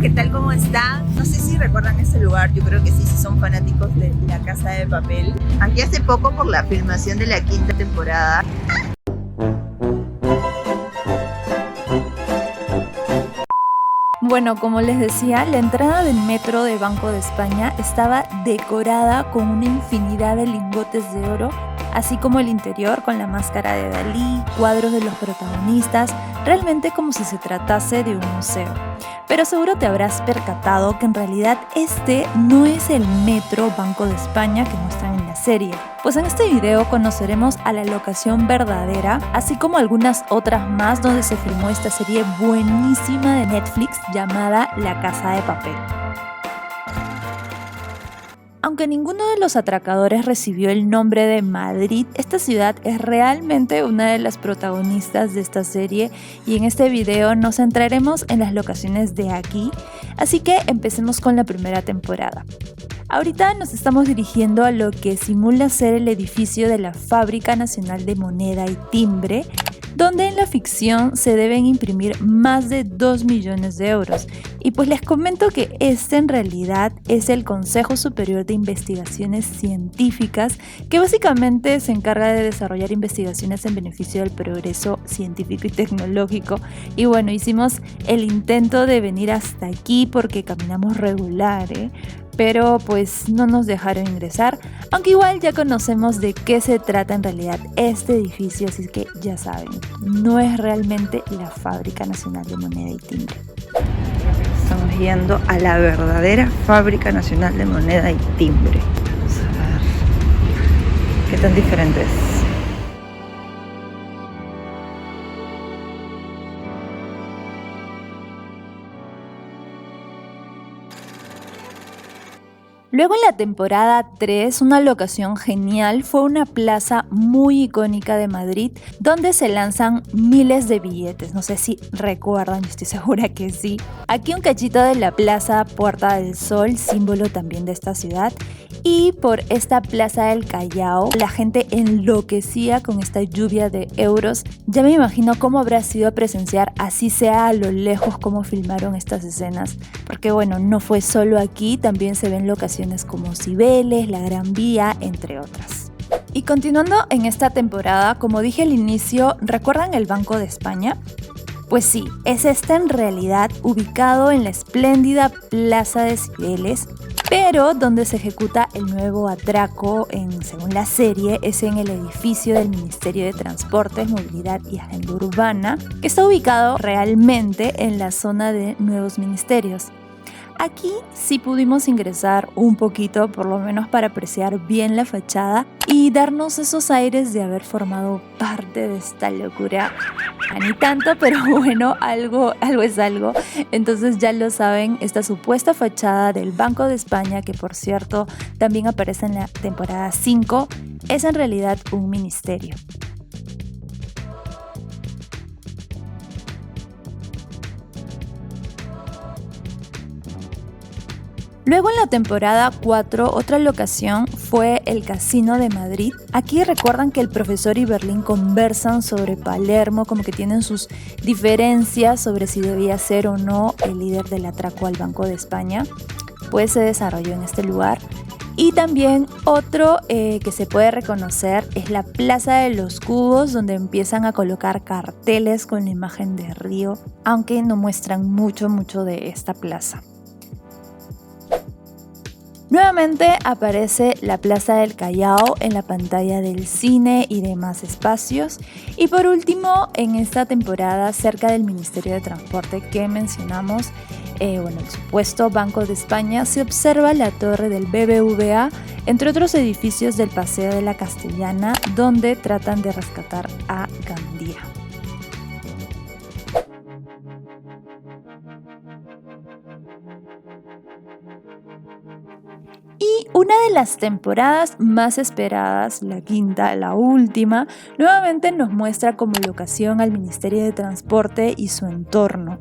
¿qué tal? ¿Cómo están? No sé si recuerdan ese lugar, yo creo que sí, si son fanáticos de La Casa de Papel. Aquí hace poco por la filmación de la 5ª temporada. Bueno, como les decía, la entrada del metro de Banco de España estaba decorada con una infinidad de lingotes de oro, así como el interior con la máscara de Dalí, cuadros de los protagonistas, realmente como si se tratase de un museo. Pero seguro te habrás percatado que en realidad este no es el metro Banco de España que muestran en la serie. Pues en este video conoceremos a la locación verdadera, así como algunas otras más donde se filmó esta serie buenísima de Netflix llamada La Casa de Papel. Aunque ninguno de los atracadores recibió el nombre de Madrid, esta ciudad es realmente una de las protagonistas de esta serie y en este video nos centraremos en las locaciones de aquí, así que empecemos con la primera temporada. Ahorita nos estamos dirigiendo a lo que simula ser el edificio de la Fábrica Nacional de Moneda y Timbre, donde en la ficción se deben imprimir más de 2 millones de euros. Y pues les comento que este en realidad es el Consejo Superior de Investigaciones Científicas, que básicamente se encarga de desarrollar investigaciones en beneficio del progreso científico y tecnológico. Y bueno, hicimos el intento de venir hasta aquí porque caminamos regular, pero pues no nos dejaron ingresar, aunque igual ya conocemos de qué se trata en realidad este edificio, así que ya saben, no es realmente la Fábrica Nacional de Moneda y Timbre. Estamos yendo a la verdadera Fábrica Nacional de Moneda y Timbre. Vamos a ver qué tan diferente es. Luego en la temporada 3, una locación genial fue una plaza muy icónica de Madrid donde se lanzan miles de billetes. No sé si recuerdan, estoy segura que sí. Aquí un cachito de la plaza Puerta del Sol, símbolo también de esta ciudad. Y por esta plaza del Callao, la gente enloquecía con esta lluvia de euros. Ya me imagino cómo habrá sido presenciar, así sea a lo lejos, cómo filmaron estas escenas. Porque bueno, no fue solo aquí, también se ven locaciones como Cibeles, la Gran Vía, entre otras. Y continuando en esta temporada, como dije al inicio, ¿recuerdan el Banco de España? Pues sí, es este en realidad ubicado en la espléndida Plaza de Cibeles, pero donde se ejecuta el nuevo atraco, según la serie, es en el edificio del Ministerio de Transportes, Movilidad y Agenda Urbana, que está ubicado realmente en la zona de nuevos ministerios. Aquí sí pudimos ingresar un poquito, por lo menos para apreciar bien la fachada y darnos esos aires de haber formado parte de esta locura. Ni tanto, pero bueno, algo es algo. Entonces ya lo saben, esta supuesta fachada del Banco de España, que por cierto también aparece en la temporada 5, es en realidad un ministerio. Luego en la temporada 4, otra locación fue el Casino de Madrid. Aquí recuerdan que el profesor y Berlín conversan sobre Palermo, como que tienen sus diferencias sobre si debía ser o no el líder del atraco al Banco de España. Pues se desarrolló en este lugar. Y también otro que se puede reconocer es la Plaza de los Cubos, donde empiezan a colocar carteles con la imagen de Río, aunque no muestran mucho de esta plaza. Nuevamente aparece la Plaza del Callao en la pantalla del cine y demás espacios. Y por último, en esta temporada, cerca del Ministerio de Transporte que mencionamos, el supuesto Banco de España, se observa la torre del BBVA, entre otros edificios del Paseo de la Castellana, donde tratan de rescatar a Gandía. Y una de las temporadas más esperadas, la 5ª, la última, nuevamente nos muestra como locación al Ministerio de Transporte y su entorno.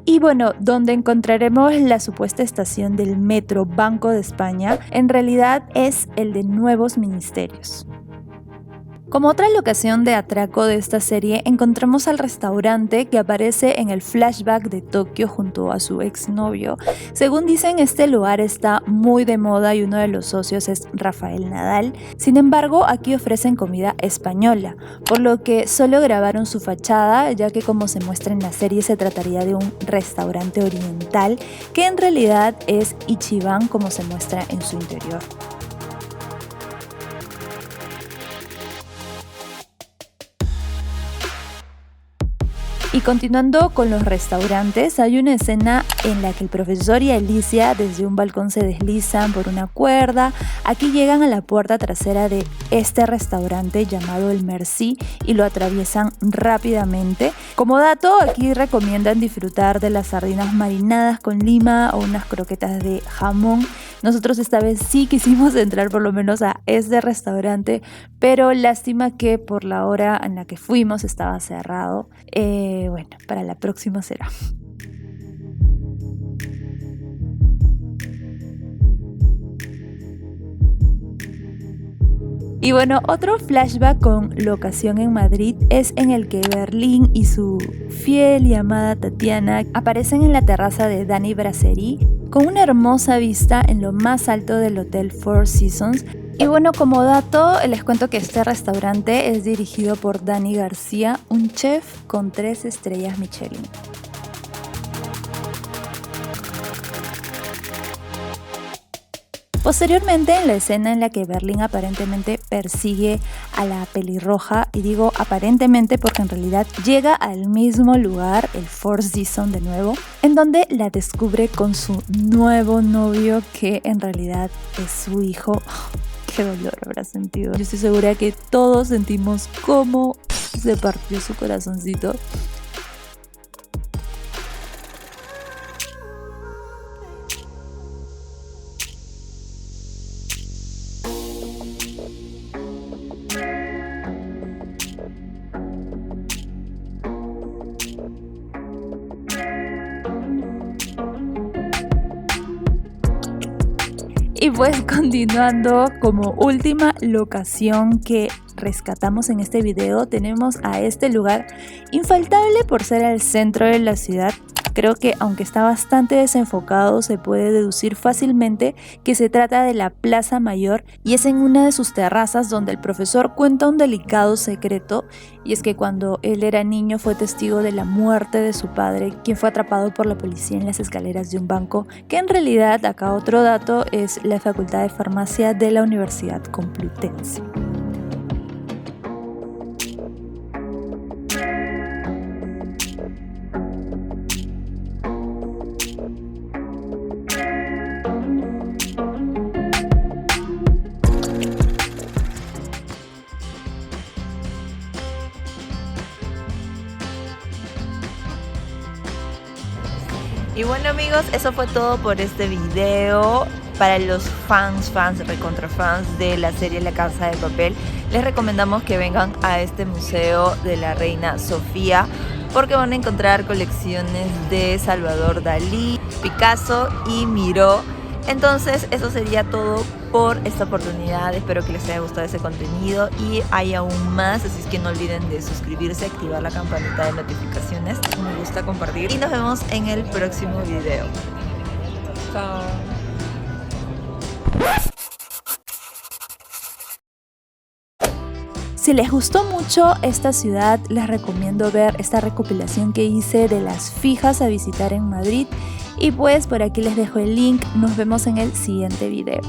Y bueno, donde encontraremos la supuesta estación del metro Banco de España, en realidad es el de nuevos ministerios. Como otra locación de atraco de esta serie, encontramos al restaurante que aparece en el flashback de Tokio junto a su exnovio. Según dicen, este lugar está muy de moda y uno de los socios es Rafael Nadal. Sin embargo, aquí ofrecen comida española, por lo que solo grabaron su fachada, ya que como se muestra en la serie se trataría de un restaurante oriental, que en realidad es Ichiban como se muestra en su interior. Y continuando con los restaurantes, hay una escena en la que el profesor y Alicia desde un balcón se deslizan por una cuerda. Aquí llegan a la puerta trasera de este restaurante llamado El Merci y lo atraviesan rápidamente. Como dato, aquí recomiendan disfrutar de las sardinas marinadas con lima o unas croquetas de jamón. Nosotros esta vez sí quisimos entrar por lo menos a este restaurante, pero lástima que por la hora en la que fuimos estaba cerrado. Bueno, para la próxima será. Y bueno, otro flashback con locación en Madrid es en el que Berlín y su fiel y amada Tatiana aparecen en la terraza de Dani Brasserie con una hermosa vista en lo más alto del Hotel Four Seasons. Y bueno, como dato, les cuento que este restaurante es dirigido por Dani García, un chef con 3 estrellas Michelin. Posteriormente, en la escena en la que Berlín aparentemente persigue a la pelirroja, y digo aparentemente porque en realidad llega al mismo lugar, el Four Seasons de nuevo, en donde la descubre con su nuevo novio que en realidad es su hijo. Qué dolor habrá sentido. Yo estoy segura que todos sentimos cómo se partió su corazoncito. Y pues continuando, como última locación que rescatamos en este video, tenemos a este lugar infaltable por ser el centro de la ciudad. Creo que aunque está bastante desenfocado, se puede deducir fácilmente que se trata de la Plaza Mayor, y es en una de sus terrazas donde el profesor cuenta un delicado secreto, y es que cuando él era niño fue testigo de la muerte de su padre, quien fue atrapado por la policía en las escaleras de un banco, que en realidad, acá otro dato, es la Facultad de Farmacia de la Universidad Complutense. Y bueno amigos, eso fue todo por este video. Para los fans, recontra fans de la serie La Casa de Papel, les recomendamos que vengan a este museo de la Reina Sofía, porque van a encontrar colecciones de Salvador Dalí, Picasso y Miró. Entonces eso sería todo por esta oportunidad. Espero que les haya gustado ese contenido y hay aún más, así es que no olviden de suscribirse, activar la campanita de notificaciones, me gusta, compartir, y nos vemos en el próximo video. Chao. Si les gustó mucho esta ciudad, les recomiendo ver esta recopilación que hice de las fijas a visitar en Madrid. Y pues por aquí les dejo el link. Nos vemos en el siguiente video.